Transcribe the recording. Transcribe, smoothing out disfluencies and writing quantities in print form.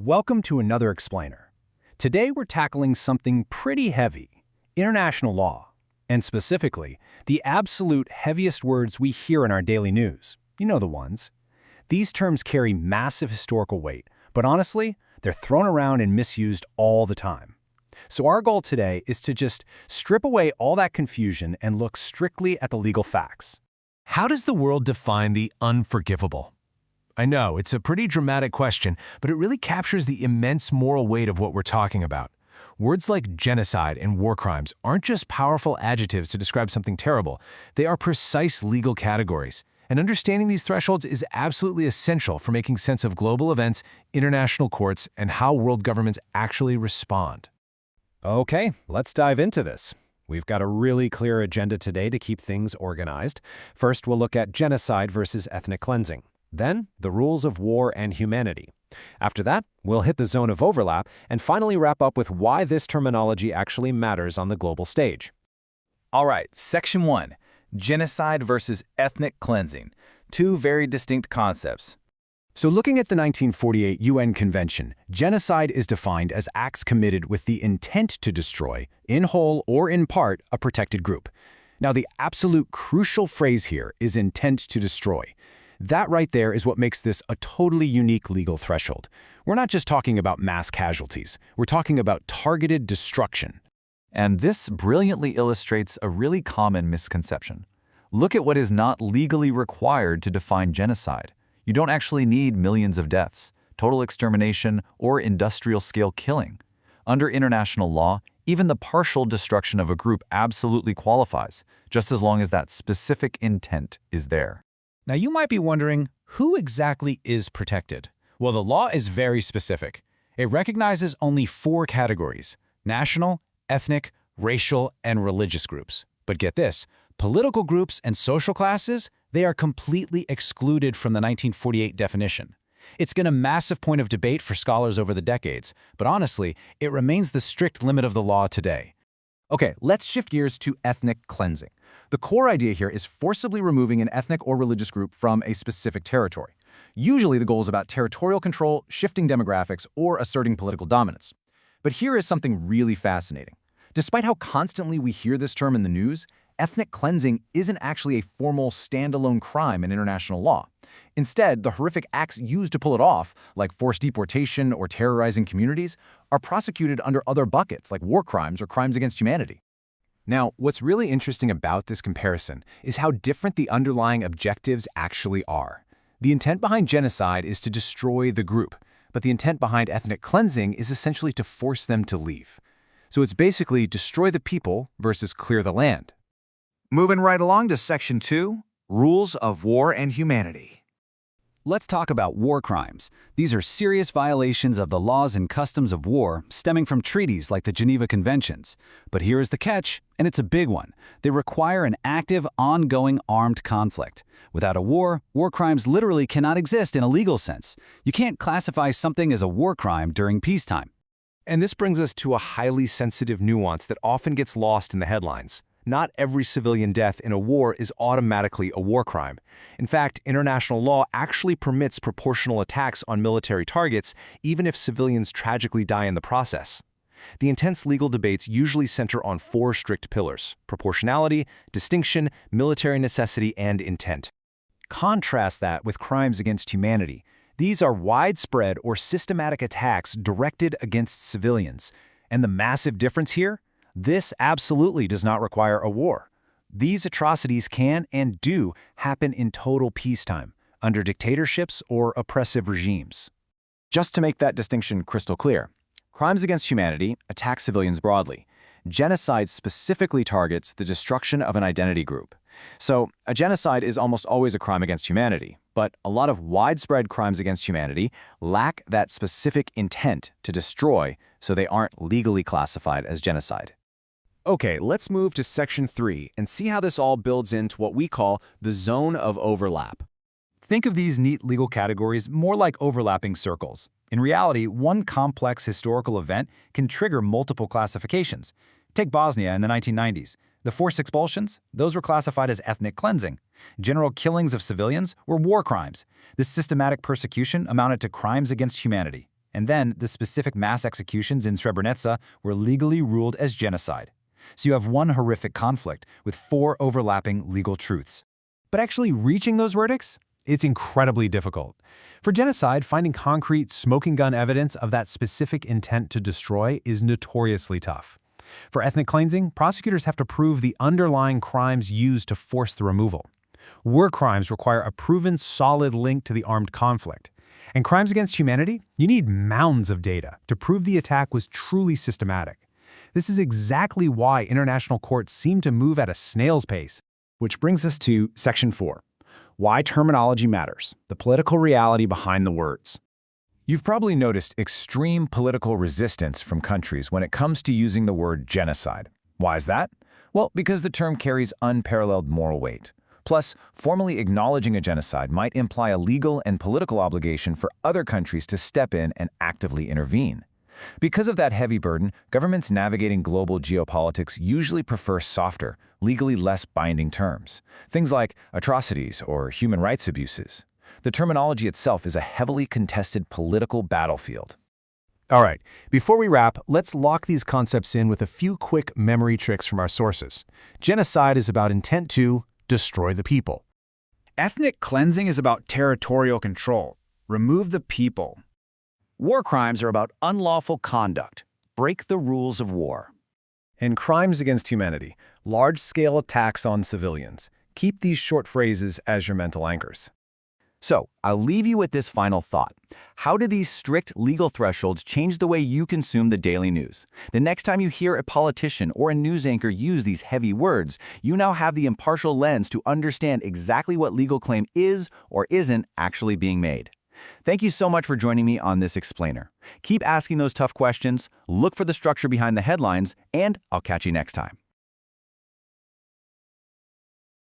Welcome to another explainer. Today we're tackling something pretty heavy, international law, and specifically, the absolute heaviest words we hear in our daily news. You know the ones. These terms carry massive historical weight, but honestly, they're thrown around and misused all the time. So our goal today is to just strip away all that confusion and look strictly at the legal facts. How does the world define the unforgivable? I know, it's a pretty dramatic question, but it really captures the immense moral weight of what we're talking about. Words like genocide and war crimes aren't just powerful adjectives to describe something terrible. They are precise legal categories. And understanding these thresholds is absolutely essential for making sense of global events, international courts, and how world governments actually respond. Okay, let's dive into this. We've got a really clear agenda today to keep things organized. First, we'll look at genocide versus ethnic cleansing. Then, the rules of war and humanity. After that, we'll hit the zone of overlap and finally wrap up with why this terminology actually matters on the global stage. All right, Section 1, genocide versus ethnic cleansing. Two very distinct concepts. So looking at the 1948 UN Convention, genocide is defined as acts committed with the intent to destroy, in whole or in part, a protected group. Now, the absolute crucial phrase here is intent to destroy. That right there is what makes this a totally unique legal threshold. We're not just talking about mass casualties. We're talking about targeted destruction. And this brilliantly illustrates a really common misconception. Look at what is not legally required to define genocide. You don't actually need millions of deaths, total extermination, or industrial-scale killing. Under international law, even the partial destruction of a group absolutely qualifies, just as long as that specific intent is there. Now you might be wondering, who exactly is protected? Well, the law is very specific. It recognizes only 4 categories: national, ethnic, racial, and religious groups. But get this, political groups and social classes, they are completely excluded from the 1948 definition. It's been a massive point of debate for scholars over the decades, but honestly, it remains the strict limit of the law today. Okay, let's shift gears to ethnic cleansing. The core idea here is forcibly removing an ethnic or religious group from a specific territory. Usually the goal is about territorial control, shifting demographics, or asserting political dominance. But here is something really fascinating. Despite how constantly we hear this term in the news, ethnic cleansing isn't actually a formal standalone crime in international law. Instead, the horrific acts used to pull it off, like forced deportation or terrorizing communities, are prosecuted under other buckets like war crimes or crimes against humanity. Now, what's really interesting about this comparison is how different the underlying objectives actually are. The intent behind genocide is to destroy the group, but the intent behind ethnic cleansing is essentially to force them to leave. So it's basically destroy the people versus clear the land. Moving right along to Section 2, rules of war and humanity. Let's talk about war crimes. These are serious violations of the laws and customs of war stemming from treaties like the Geneva Conventions. But here is the catch, and it's a big one. They require an active, ongoing armed conflict. Without a war, war crimes literally cannot exist in a legal sense. You can't classify something as a war crime during peacetime. And this brings us to a highly sensitive nuance that often gets lost in the headlines. Not every civilian death in a war is automatically a war crime. In fact, international law actually permits proportional attacks on military targets, even if civilians tragically die in the process. The intense legal debates usually center on 4 strict pillars: proportionality, distinction, military necessity, and intent. Contrast that with crimes against humanity. These are widespread or systematic attacks directed against civilians. And the massive difference here? This absolutely does not require a war. These atrocities can and do happen in total peacetime, under dictatorships or oppressive regimes. Just to make that distinction crystal clear, crimes against humanity attack civilians broadly. Genocide specifically targets the destruction of an identity group. So, a genocide is almost always a crime against humanity, but a lot of widespread crimes against humanity lack that specific intent to destroy, so they aren't legally classified as genocide. Okay, let's move to Section 3 and see how this all builds into what we call the zone of overlap. Think of these neat legal categories more like overlapping circles. In reality, one complex historical event can trigger multiple classifications. Take Bosnia in the 1990s. The forced expulsions, those were classified as ethnic cleansing. General killings of civilians were war crimes. This systematic persecution amounted to crimes against humanity. And then the specific mass executions in Srebrenica were legally ruled as genocide. So you have one horrific conflict with 4 overlapping legal truths. But actually reaching those verdicts? It's incredibly difficult. For genocide, finding concrete, smoking gun evidence of that specific intent to destroy is notoriously tough. For ethnic cleansing, prosecutors have to prove the underlying crimes used to force the removal. War crimes require a proven, solid link to the armed conflict. And crimes against humanity? You need mounds of data to prove the attack was truly systematic. This is exactly why international courts seem to move at a snail's pace. Which brings us to Section 4. Why terminology matters, the political reality behind the words. You've probably noticed extreme political resistance from countries when it comes to using the word genocide. Why is that? Well, because the term carries unparalleled moral weight. Plus, formally acknowledging a genocide might imply a legal and political obligation for other countries to step in and actively intervene. Because of that heavy burden, governments navigating global geopolitics usually prefer softer, legally less binding terms. Things like atrocities or human rights abuses. The terminology itself is a heavily contested political battlefield. All right, before we wrap, let's lock these concepts in with a few quick memory tricks from our sources. Genocide is about intent to destroy the people. Ethnic cleansing is about territorial control. Remove the people. War crimes are about unlawful conduct. Break the rules of war. And crimes against humanity, large-scale attacks on civilians. Keep these short phrases as your mental anchors. So, I'll leave you with this final thought. How do these strict legal thresholds change the way you consume the daily news? The next time you hear a politician or a news anchor use these heavy words, you now have the impartial lens to understand exactly what legal claim is or isn't actually being made. Thank you so much for joining me on this explainer. Keep asking those tough questions, look for the structure behind the headlines, and I'll catch you next time.